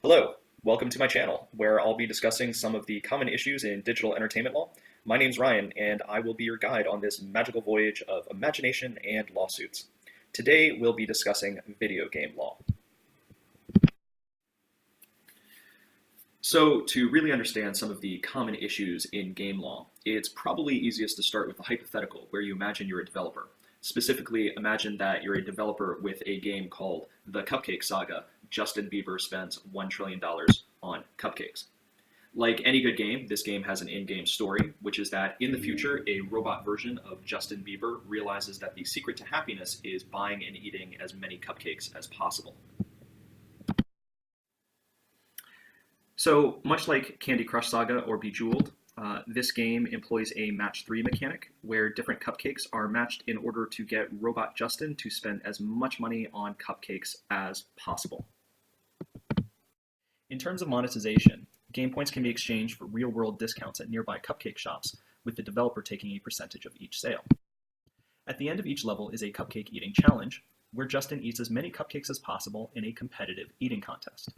Hello, welcome to my channel, where I'll be discussing some of the common issues in digital entertainment law. My name's Ryan, and I will be your guide on this magical voyage of imagination and lawsuits. Today, we'll be discussing video game law. So, to really understand some of the common issues in game law, it's probably easiest to start with a hypothetical where you imagine you're a developer. Specifically, imagine that you're a developer with a game called The Cupcake Saga. Justin Bieber spends $1 trillion on cupcakes. Like any good game, this game has an in-game story, which is that in the future, a robot version of Justin Bieber realizes that the secret to happiness is buying and eating as many cupcakes as possible. So, much like Candy Crush Saga or Bejeweled, this game employs a match 3 mechanic where different cupcakes are matched in order to get Robot Justin to spend as much money on cupcakes as possible. In terms of monetization, game points can be exchanged for real-world discounts at nearby cupcake shops, with the developer taking a percentage of each sale. At the end of each level is a cupcake eating challenge, where Justin eats as many cupcakes as possible in a competitive eating contest.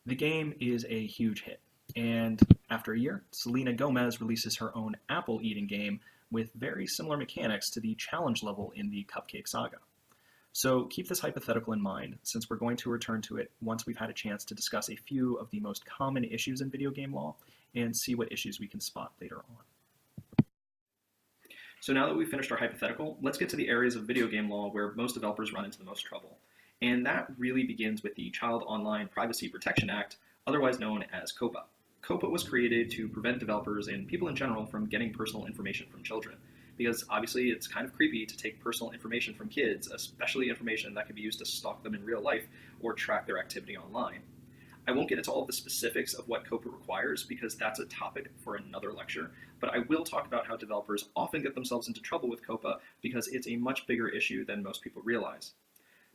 The game is a huge hit, and after a year, Selena Gomez releases her own apple eating game with very similar mechanics to the challenge level in the Cupcake Saga. So keep this hypothetical in mind, since we're going to return to it once we've had a chance to discuss a few of the most common issues in video game law and see what issues we can spot later on. So now that we've finished our hypothetical, let's get to the areas of video game law where most developers run into the most trouble. And that really begins with the Child Online Privacy Protection Act, otherwise known as COPPA. COPPA was created to prevent developers and people in general from getting personal information from children, because obviously it's kind of creepy to take personal information from kids, especially information that can be used to stalk them in real life or track their activity online. I won't get into all of the specifics of what COPPA requires because that's a topic for another lecture, but I will talk about how developers often get themselves into trouble with COPPA because it's a much bigger issue than most people realize.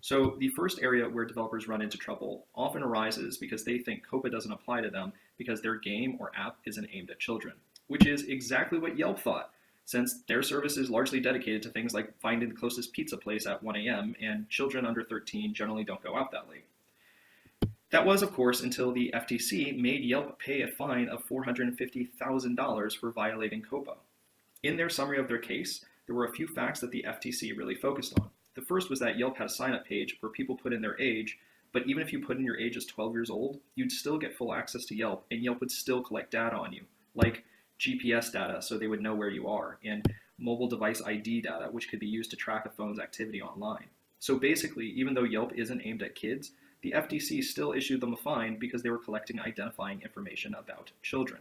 So the first area where developers run into trouble often arises because they think COPPA doesn't apply to them because their game or app isn't aimed at children, which is exactly what Yelp thought, since their service is largely dedicated to things like finding the closest pizza place at 1 a.m., and children under 13 generally don't go out that late. That was, of course, until the FTC made Yelp pay a fine of $450,000 for violating COPPA. In their summary of their case, there were a few facts that the FTC really focused on. The first was that Yelp had a sign-up page where people put in their age, but even if you put in your age as 12 years old, you'd still get full access to Yelp, and Yelp would still collect data on you, like GPS data so they would know where you are, and mobile device ID data, which could be used to track a phone's activity online. So basically, even though Yelp isn't aimed at kids, the FTC still issued them a fine because they were collecting identifying information about children.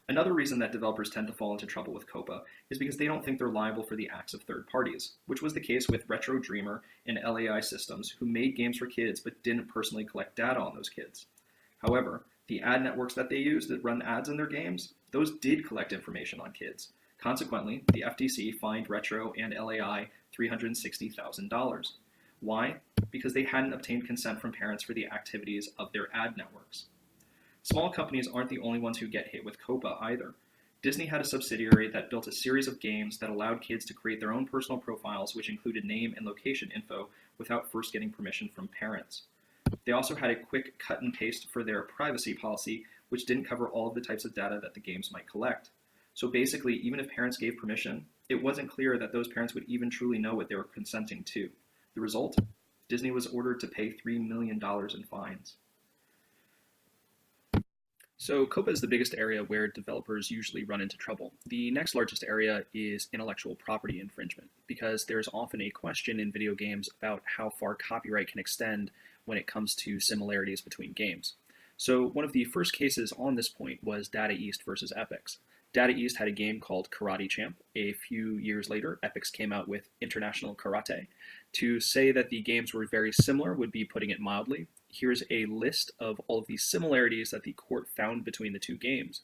Another reason that developers tend to fall into trouble with COPPA is because they don't think they're liable for the acts of third parties, which was the case with Retro Dreamer and LAI Systems, who made games for kids but didn't personally collect data on those kids. However, the ad networks that they used that run ads in their games, those did collect information on kids. Consequently, the FTC fined Retro and LAI $360,000. Why? Because they hadn't obtained consent from parents for the activities of their ad networks. Small companies aren't the only ones who get hit with COPPA either. Disney had a subsidiary that built a series of games that allowed kids to create their own personal profiles, which included name and location info, without first getting permission from parents. They also had a quick cut and paste for their privacy policy, which didn't cover all of the types of data that the games might collect. So basically, even if parents gave permission, it wasn't clear that those parents would even truly know what they were consenting to. The result? Disney was ordered to pay $3 million in fines. So COPPA is the biggest area where developers usually run into trouble. The next largest area is intellectual property infringement, because there's often a question in video games about how far copyright can extend when it comes to similarities between games. So one of the first cases on this point was Data East versus Epix. Data East had a game called Karate Champ. A few years later, Epix came out with International Karate. To say that the games were very similar would be putting it mildly. Here's a list of all of the similarities that the court found between the two games.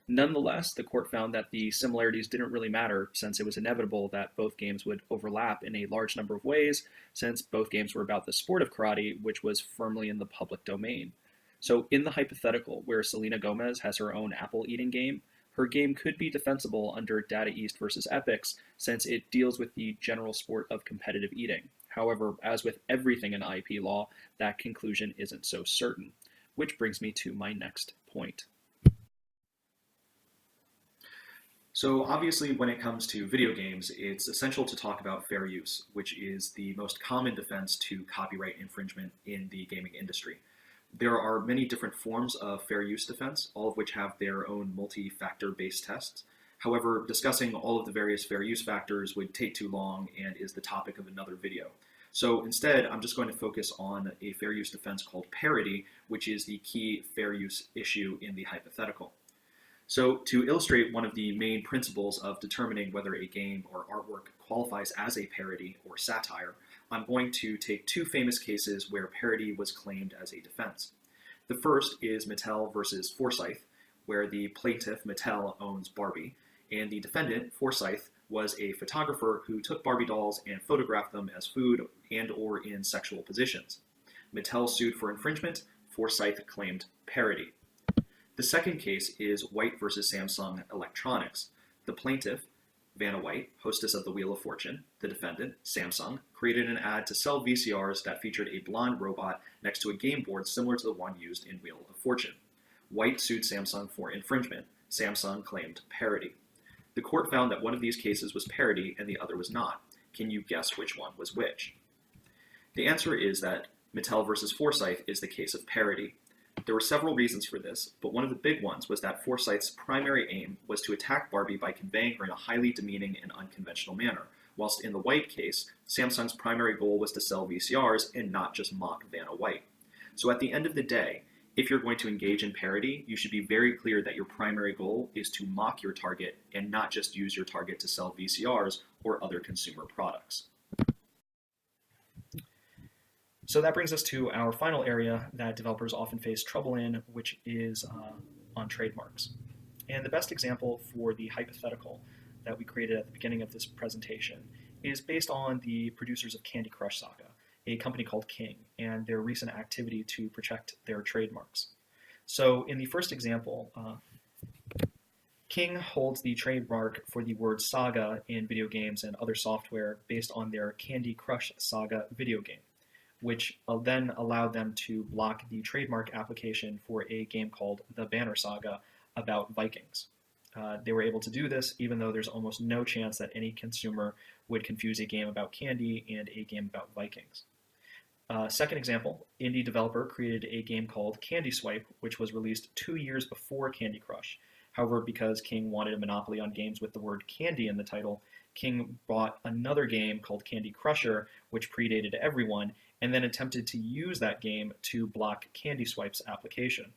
Nonetheless, the court found that the similarities didn't really matter since it was inevitable that both games would overlap in a large number of ways, since both games were about the sport of karate, which was firmly in the public domain. So in the hypothetical where Selena Gomez has her own apple eating game, her game could be defensible under Data East versus Epix since it deals with the general sport of competitive eating. However, as with everything in IP law, that conclusion isn't so certain, which brings me to my next point. So obviously, when it comes to video games, it's essential to talk about fair use, which is the most common defense to copyright infringement in the gaming industry. There are many different forms of fair use defense, all of which have their own multi-factor based tests. However, discussing all of the various fair use factors would take too long and is the topic of another video. So instead, I'm just going to focus on a fair use defense called parity, which is the key fair use issue in the hypothetical. So to illustrate one of the main principles of determining whether a game or artwork qualifies as a parody or satire, I'm going to take two famous cases where parody was claimed as a defense. The first is Mattel versus Forsyth, where the plaintiff, Mattel, owns Barbie, and the defendant, Forsyth, was a photographer who took Barbie dolls and photographed them as food and or in sexual positions. Mattel sued for infringement, Forsyth claimed parody. The second case is White versus Samsung Electronics. The plaintiff, Vanna White, hostess of the Wheel of Fortune, the defendant, Samsung, created an ad to sell VCRs that featured a blonde robot next to a game board similar to the one used in Wheel of Fortune. White sued Samsung for infringement. Samsung claimed parody. The court found that one of these cases was parody and the other was not. Can you guess which one was which? The answer is that Mattel versus Forsyth is the case of parody. There were several reasons for this, but one of the big ones was that Forsyth's primary aim was to attack Barbie by conveying her in a highly demeaning and unconventional manner, whilst in the White case, Samsung's primary goal was to sell VCRs and not just mock Vanna White. So at the end of the day, if you're going to engage in parody, you should be very clear that your primary goal is to mock your target and not just use your target to sell VCRs or other consumer products. So that brings us to our final area that developers often face trouble in, which is on trademarks. And the best example for the hypothetical that we created at the beginning of this presentation is based on the producers of Candy Crush Saga, a company called King, and their recent activity to protect their trademarks. So in the first example, King holds the trademark for the word saga in video games and other software based on their Candy Crush Saga video game, which then allowed them to block the trademark application for a game called The Banner Saga about Vikings. They were able to do this even though there's almost no chance that any consumer would confuse a game about candy and a game about Vikings. Second example, indie developer created a game called Candy Swipe, which was released 2 years before Candy Crush. However, because King wanted a monopoly on games with the word candy in the title, King bought another game called Candy Crusher, which predated everyone, and then attempted to use that game to block Candy Swipe's application.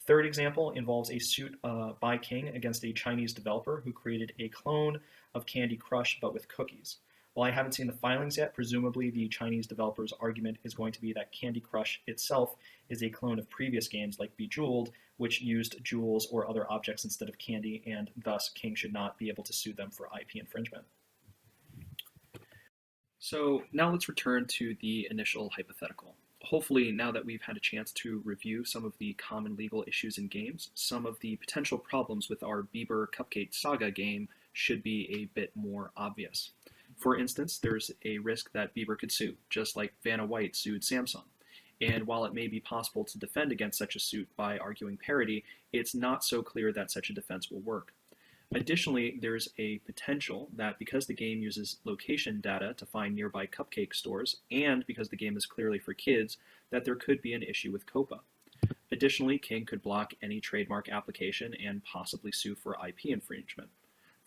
Third example involves a suit by King against a Chinese developer who created a clone of Candy Crush but with cookies. While I haven't seen the filings yet, presumably the Chinese developer's argument is going to be that Candy Crush itself is a clone of previous games like Bejeweled, which used jewels or other objects instead of candy, and thus King should not be able to sue them for IP infringement. So now let's return to the initial hypothetical. Hopefully, now that we've had a chance to review some of the common legal issues in games, some of the potential problems with our Bieber Cupcake Saga game should be a bit more obvious. For instance, there's a risk that Bieber could sue, just like Vanna White sued Samsung. And while it may be possible to defend against such a suit by arguing parity, it's not so clear that such a defense will work. Additionally, there's a potential that because the game uses location data to find nearby cupcake stores, and because the game is clearly for kids, that there could be an issue with COPPA. Additionally, King could block any trademark application and possibly sue for IP infringement.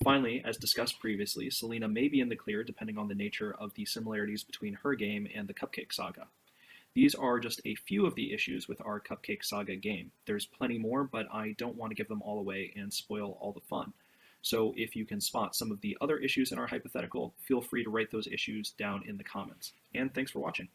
Finally, as discussed previously, Selena may be in the clear depending on the nature of the similarities between her game and the Cupcake Saga. These are just a few of the issues with our Cupcake Saga game. There's plenty more, but I don't want to give them all away and spoil all the fun. So if you can spot some of the other issues in our hypothetical, feel free to write those issues down in the comments. And thanks for watching.